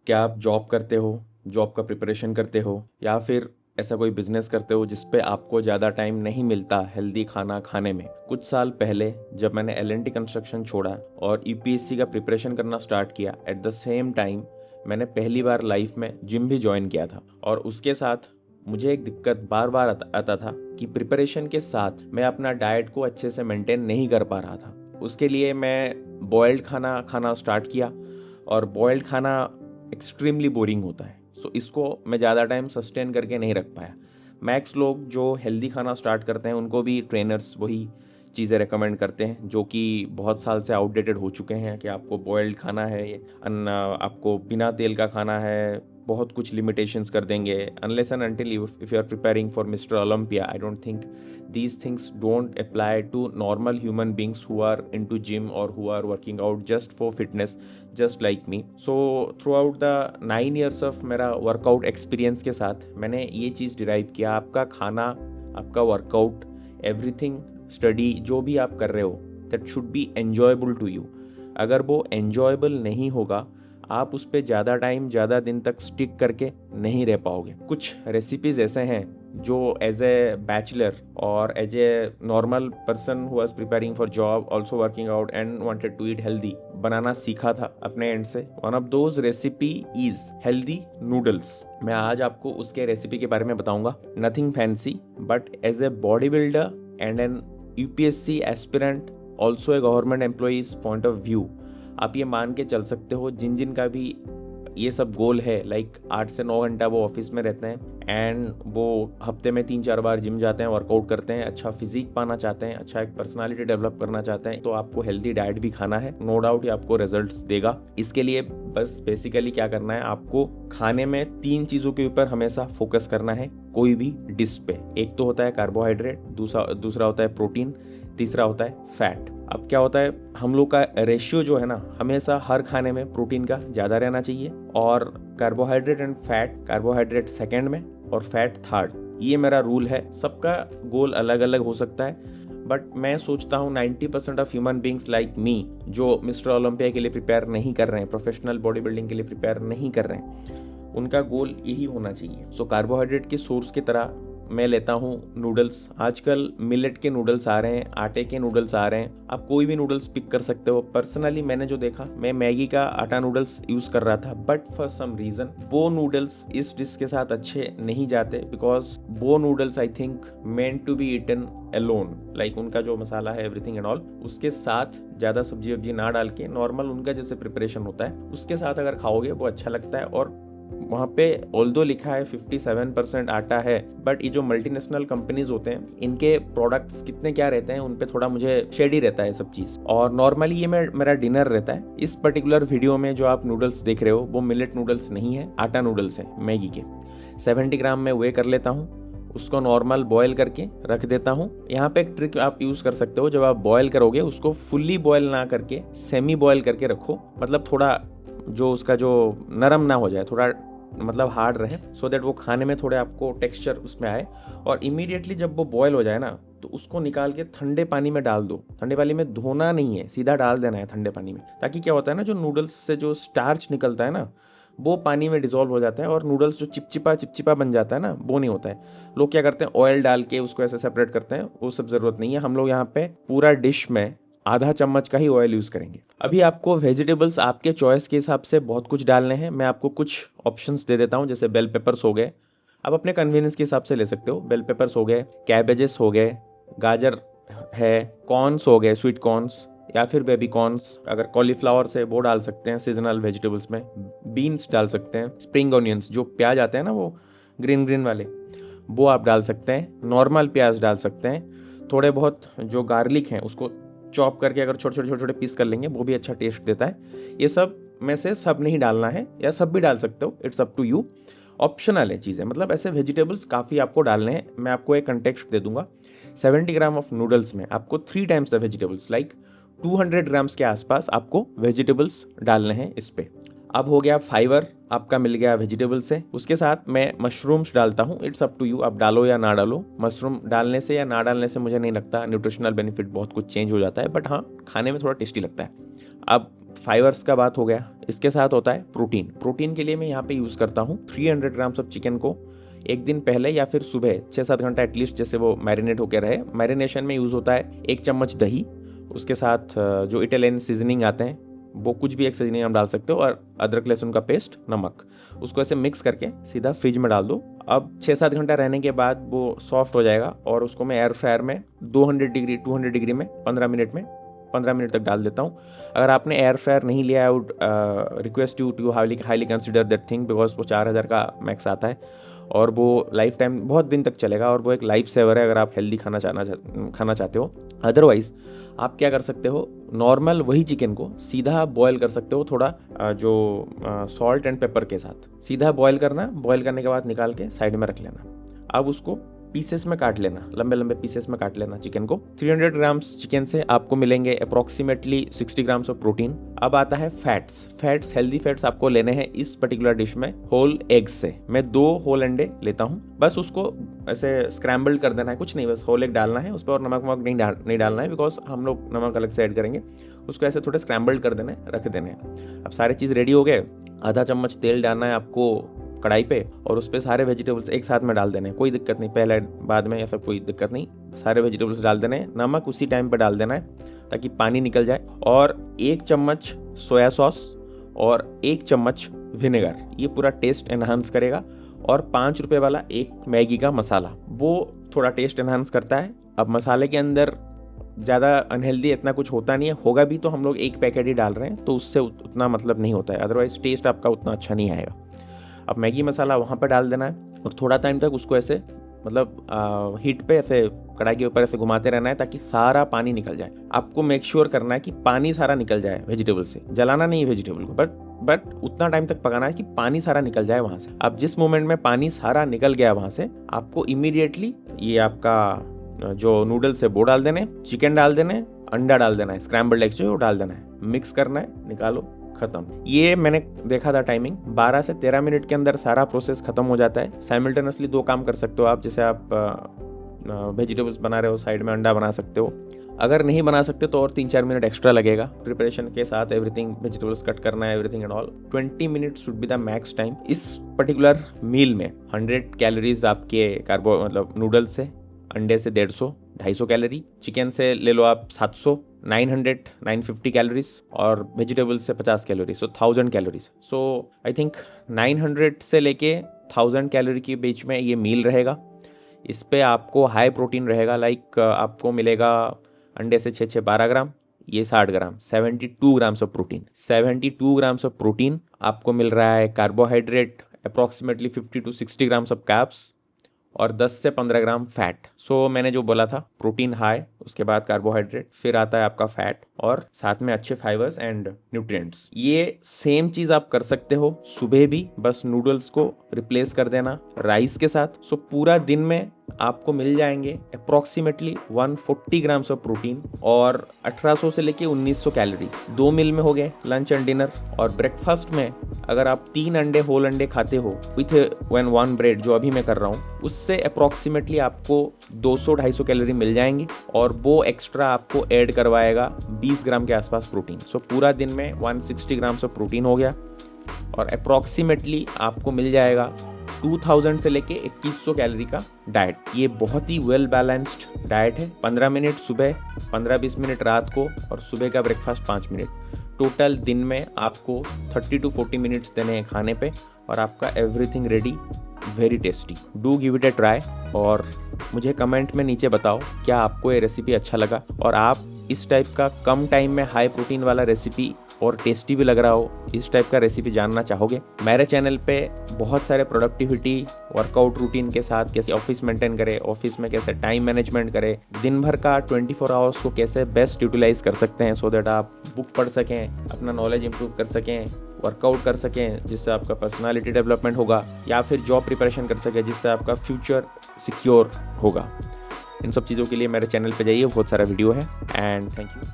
क्या आप जॉब करते हो, जॉब का प्रिपरेशन करते हो, या फिर ऐसा कोई बिजनेस करते हो जिस पे आपको ज़्यादा टाइम नहीं मिलता हेल्दी खाना खाने में? कुछ साल पहले जब मैंने एल&टी कंस्ट्रक्शन छोड़ा और यूपीएससी का प्रिपरेशन करना स्टार्ट किया, एट द सेम टाइम मैंने पहली बार लाइफ में जिम भी ज्वाइन किया था। और उसके साथ मुझे एक दिक्कत बार बार आता था कि प्रिपरेशन के साथ मैं अपना डाइट को अच्छे से मेंटेन नहीं कर पा रहा था। उसके लिए मैं बॉयल्ड खाना खाना स्टार्ट किया, और बॉयल्ड खाना एक्सट्रीमली बोरिंग होता है। सो इसको मैं ज़्यादा टाइम सस्टेन करके नहीं रख पाया। मैक्स लोग जो हेल्दी खाना स्टार्ट करते हैं उनको भी ट्रेनर्स वही चीज़ें रेकमेंड करते हैं जो कि बहुत साल से आउटडेटेड हो चुके हैं, कि आपको बॉयल्ड खाना है, आपको बिना तेल का खाना है, बहुत कुछ लिमिटेशंस कर देंगे। Unless and until if you are preparing for mister Olympia, I don't think these things don't apply to normal human beings who are into gym or who are working out just for fitness, just like me. So throughout the 9 years of मेरा workout experience के साथ मैंने ये चीज़ derive किया, आपका खाना, आपका workout, everything, study जो भी आप कर रहे हो, that should be enjoyable to you. अगर वो एन्जॉयबल नहीं होगा, आप उस पर ज़्यादा टाइम, ज़्यादा दिन तक स्टिक करके नहीं रह पाओगे। कुछ रेसिपीज़ ऐसे हैं जो एज ए बैचलर और as a normal person who was preparing for job, also working out and wanted to eat healthy, बनाना सीखा था अपने एंड से। One of those recipe is healthy noodles. मैं आज आपको उसके रेसिपी के बारे में बताऊंगा। Nothing fancy, but as a body builder and an UPSC aspirant, also a government employee's point of view, आप ये मान के चल सकते हो जिन जिन का भी ये सब गोल है, लाइक 8 से 9 घंटा वो ऑफिस में रहते हैं एंड वो हफ्ते में 3-4 बार जिम जाते हैं, वर्कआउट करते हैं, अच्छा फिजिक पाना चाहते हैं, अच्छा एक पर्सनालिटी डेवलप करना चाहते हैं, तो आपको हेल्दी डाइट भी खाना है। नो डाउट ये आपको रिजल्ट्स देगा। इसके लिए बस बेसिकली क्या करना है, आपको खाने में 3 चीज़ों के ऊपर हमेशा फोकस करना है कोई भी डिश पे। एक तो होता है कार्बोहाइड्रेट, दूसरा होता है प्रोटीन, तीसरा होता है फैट। अब क्या होता है, हम लोग का रेशियो जो है ना, हमेशा हर खाने में प्रोटीन का ज़्यादा रहना चाहिए और carbohydrate and fat, carbohydrate second में और फैट थर्ड। ये मेरा रूल है। सबका गोल अलग अलग हो सकता है, बट मैं सोचता हूँ 90% of human beings like me जो मिस्टर ओलंपिया के लिए प्रिपेयर नहीं कर रहे हैं, प्रोफेशनल बॉडी बिल्डिंग के लिए प्रिपेयर नहीं कर रहे हैं, उनका गोल यही होना चाहिए। सो कार्बोहाइड्रेट के सोर्स की तरह मैं लेता हूँ नूडल्स। आजकल मिलेट के नूडल्स आ रहे हैं, आटे के नूडल्स आ रहे हैं, आप कोई भी नूडल्स पिक कर सकते हो। पर्सनली मैंने जो देखा, मैं मैगी का आटा नूडल्स यूज़ कर रहा था, बट फॉर सम रीज़न वो नूडल्स इस डिश के साथ अच्छे नहीं जाते, बिकॉज वो noodles I think meant to be eaten alone, like उनका जो मसाला है एवरीथिंग एंड ऑल, उसके साथ ज़्यादा सब्जी वब्जी ना डाल के नॉर्मल उनका जैसे प्रिपरेशन होता है उसके साथ अगर खाओगे वो अच्छा लगता है। और वहाँ पे ऑल्दो लिखा है 57% आटा है, बट ये जो मल्टीनेशनल कंपनीज होते हैं इनके प्रोडक्ट्स कितने क्या रहते हैं उन पे थोड़ा मुझे शेडी रहता है सब चीज़। और नॉर्मली ये मेरा डिनर रहता है। इस पर्टिकुलर वीडियो में जो आप नूडल्स देख रहे हो वो मिलेट नूडल्स नहीं है, आटा नूडल्स है मैगी के। 70 ग्राम में वे कर लेता हूँ, उसको नॉर्मल बॉयल करके रख देता हूँ। यहाँ पे एक ट्रिक आप यूज़ कर सकते हो, जब आप बॉयल करोगे उसको फुल्ली बॉयल ना करके सेमी बॉयल करके रखो, मतलब थोड़ा जो उसका जो नरम ना हो जाए, थोड़ा मतलब हार्ड रहे, सो दैट वो खाने में थोड़े आपको टेक्सचर उसमें आए। और इमीडिएटली जब वो बॉयल हो जाए ना, तो उसको निकाल के ठंडे पानी में डाल दो। ठंडे पानी में धोना नहीं है, सीधा डाल देना है ठंडे पानी में, ताकि क्या होता है ना, जो नूडल्स से जो स्टार्च निकलता है ना वो पानी में डिजोल्व हो जाता है और नूडल्स जो चिपचिपा बन जाता है ना, वो नहीं होता है। लोग क्या करते हैं, ऑयल डाल के उसको ऐसे सेपरेट करते हैं, वो सब ज़रूरत नहीं है। हम लोग यहाँ पे पूरा डिश में आधा चम्मच का ही ऑयल यूज़ करेंगे। अभी आपको वेजिटेबल्स आपके चॉइस के हिसाब से बहुत कुछ डालने हैं। मैं आपको कुछ ऑप्शंस दे देता हूँ, जैसे बेल पेपर्स हो गए, आप अपने कन्वीनियंस के हिसाब से ले सकते हो। बेल पेपर्स हो गए, कैबेजेस हो गए, गाजर है, कॉर्न्स हो गए, स्वीट कॉर्न्स या फिर बेबी कॉर्न्स, अगर कॉलीफ्लावर से वो डाल सकते हैं सीजनल वेजिटेबल्स में। बीन्स डाल सकते हैं, स्प्रिंग ऑनियंस जो प्याज आते हैं ना वो ग्रीन वाले, वो आप डाल सकते हैं। नॉर्मल प्याज डाल सकते हैं। थोड़े बहुत जो गार्लिक हैं उसको चॉप करके अगर छोटे पीस कर लेंगे वो भी अच्छा टेस्ट देता है। ये सब में से सब नहीं डालना है, या सब भी डाल सकते हो, it's up to you, optional है चीज़ें। मतलब ऐसे वेजिटेबल्स काफ़ी आपको डालने हैं। मैं आपको एक कंटेक्स्ट दे दूंगा। 70 ग्राम ऑफ नूडल्स में आपको 3 times the vegetables, like 200 grams के आसपास आपको वेजिटेबल्स डालने हैं इस पे। अब हो गया फाइबर, आपका मिल गया वेजिटेबल से। उसके साथ मैं मशरूम्स डालता हूँ, इट्स अप टू यू, आप डालो या ना डालो। मशरूम डालने से या ना डालने से मुझे नहीं लगता न्यूट्रिशनल बेनिफिट बहुत कुछ चेंज हो जाता है, बट हाँ खाने में थोड़ा टेस्टी लगता है। अब फाइबर्स का बात हो गया, इसके साथ होता है प्रोटीन। प्रोटीन के लिए मैं यहाँ पे यूज़ करता हूँ 300 ग्राम्स ऑफ चिकन को एक दिन पहले या फिर सुबह 6-7 घंटा एटलीस्ट जैसे वो मैरिनेट होकर रहे। मैरिनेशन में यूज़ होता है 1 चम्मच दही, उसके साथ जो इटालियन सीजनिंग आते हैं वो कुछ भी एक सीजनिंग आप डाल सकते हो, और अदरक लहसुन का पेस्ट, नमक, उसको ऐसे मिक्स करके सीधा फ्रिज में डाल दो। अब 6-7 घंटा रहने के बाद वो सॉफ्ट हो जाएगा और उसको मैं एयर फ्रायर में 200 डिग्री में 15 मिनट तक डाल देता हूँ। अगर आपने एयर फ्रायर नहीं लिया, I would request you to highly consider that thing, because वो 4000 का मैक्स आता है और वो लाइफ टाइम बहुत दिन तक चलेगा और वो एक लाइफ सेवर है अगर आप हेल्दी खाना चाहते हो। अदरवाइज आप क्या कर सकते हो, नॉर्मल वही चिकन को सीधा बॉयल कर सकते हो, थोड़ा जो सॉल्ट एंड पेपर के साथ सीधा बॉयल करना। बॉयल करने के बाद निकाल के साइड में रख लेना। अब उसको पीसेस में काट लेना, लंबे लंबे पीसेस में काट लेना चिकन को। 300 ग्राम्स चिकन से आपको मिलेंगे अप्रॉक्सीमेटली 60 ग्राम्स ऑफ प्रोटीन। अब आता है फैट्स, हेल्दी फैट्स आपको लेने हैं इस पर्टिकुलर डिश में होल एग्स से। मैं 2 होल अंडे लेता हूँ, बस उसको ऐसे स्क्रैम्बल्ड कर देना है, कुछ नहीं, बस होल एग डालना है, उस पर और नमक नहीं डालना है, बिकॉज हम लोग नमक अलग से ऐड करेंगे। उसको ऐसे थोड़े स्क्रैम्बल्ड कर देना है, रख देने हैं। अब सारे चीज़ रेडी हो गए। आधा चम्मच तेल डालना है आपको कढ़ाई पे और उस पर सारे वेजिटेबल्स एक साथ में डाल देने, कोई दिक्कत नहीं, पहले बाद में या फिर कोई दिक्कत नहीं, सारे वेजिटेबल्स डाल देने। नमक उसी टाइम पे डाल देना है ताकि पानी निकल जाए, और 1 चम्मच सोया सॉस और 1 चम्मच विनेगर, ये पूरा टेस्ट एनहांस करेगा। और 5 रुपये वाला एक मैगी का मसाला, वो थोड़ा टेस्ट एनहांस करता है। अब मसाले के अंदर ज़्यादा अनहेल्दी इतना कुछ होता नहीं है, होगा भी तो हम लोग 1 पैकेट ही डाल रहे हैं, तो उससे उतना मतलब नहीं होता है, अदरवाइज टेस्ट आपका उतना अच्छा नहीं आएगा। अब मैगी मसाला वहाँ पर डाल देना है और थोड़ा टाइम तक उसको ऐसे मतलब हीट पे ऐसे कढ़ाई के ऊपर ऐसे घुमाते रहना है ताकि सारा पानी निकल जाए। आपको मेक श्योर करना है कि पानी सारा निकल जाए वेजिटेबल से, जलाना नहीं है वेजिटेबल को, बट उतना टाइम तक पकाना है कि पानी सारा निकल जाए वहाँ से। अब जिस मोमेंट में पानी सारा निकल गया वहाँ से, आपको इमीडिएटली ये आपका जो नूडल्स है वो डाल देने, चिकन डाल देने, अंडा डाल देना है, स्क्रैम्बल्ड एग्स जो डाल देना है, मिक्स करना है, निकालो, खत्म। ये मैंने देखा था टाइमिंग, 12 से 13 मिनट के अंदर सारा प्रोसेस खत्म हो जाता है। साइमल्टेनियसली 2 काम कर सकते हो आप, जैसे आप वेजिटेबल्स बना रहे हो, साइड में अंडा बना सकते हो। अगर नहीं बना सकते तो और 3-4 मिनट एक्स्ट्रा लगेगा प्रिपरेशन के साथ, एवरीथिंग वेजिटेबल्स कट करना है, everything and all. 20 minute should be the max time. इस पर्टिकुलर मील में 100 कैलोरीज आपके कार्बो मतलब नूडल्स से, अंडे से 150 कैलोरी, चिकन से ले लो आप 700, 950 कैलोरीज, और वेजिटेबल्स से 50 calorie, so 1000 calories. So I think 900 से लेके 1000 कैलोरी के बीच में ये मील रहेगा। इस पे आपको हाई प्रोटीन रहेगा, लाइक आपको मिलेगा अंडे से 6-6 12 ग्राम, ये 60 ग्राम, 72 grams of protein. 72 grams of protein आपको मिल रहा है। Carbohydrate approximately 50 to 60 grams of caps और 10 से 15 ग्राम फैट। सो मैंने जो बोला था, प्रोटीन हाई, उसके बाद कार्बोहाइड्रेट, फिर आता है आपका फैट और साथ में अच्छे फाइबर्स एंड न्यूट्रिएंट्स। ये सेम चीज़ आप कर सकते हो सुबह भी, बस नूडल्स को रिप्लेस कर देना राइस के साथ। सो पूरा दिन में आपको मिल जाएंगे अप्रॉक्सीमेटली 140 ग्राम्स ऑफ प्रोटीन और 1800 से लेके 1900 कैलोरी। 2 मील में हो गए, लंच एंड डिनर। और ब्रेकफास्ट में अगर आप 3 अंडे होल अंडे खाते हो विथ 1 ब्रेड, जो अभी मैं कर रहा हूँ, उससे अप्रॉक्सीमेटली आपको 200-250 कैलोरी मिल जाएंगी और वो एक्स्ट्रा आपको ऐड करवाएगा 20 ग्राम के आसपास प्रोटीन। सो पूरा दिन में 160 ग्राम्स ऑफ प्रोटीन हो गया और अप्रॉक्सीमेटली आपको मिल जाएगा 2000 से लेके 2100 कैलोरी का डाइट। ये बहुत ही वेल बैलेंस्ड डाइट है। 15 मिनट सुबह, 15-20 मिनट रात को और सुबह का ब्रेकफास्ट 5 मिनट। टोटल दिन में आपको 30 to 40 मिनट्स देने हैं खाने पे और आपका everything ready, very tasty. Do give it A try और मुझे कमेंट में नीचे बताओ क्या आपको ये रेसिपी अच्छा लगा और आप इस टाइप का कम टाइम में हाई प्रोटीन वाला रेसिपी और टेस्टी भी लग रहा हो, इस टाइप का रेसिपी जानना चाहोगे। मेरे चैनल पे बहुत सारे प्रोडक्टिविटी वर्कआउट रूटीन के साथ कैसे ऑफिस मेंटेन करें, ऑफिस में कैसे टाइम मैनेजमेंट करें, दिन भर का 24 आवर्स को कैसे बेस्ट यूटिलाइज कर सकते हैं, सो दैट आप बुक पढ़ सकें, अपना नॉलेज इंप्रूव कर सकें, वर्कआउट कर सकें जिससे आपका पर्सनालिटी डेवलपमेंट होगा, या फिर जॉब प्रिपरेशन कर सकें जिससे आपका फ्यूचर सिक्योर होगा। इन सब चीज़ों के लिए मेरे चैनल पे जाइए, बहुत सारा वीडियो है। And thank you.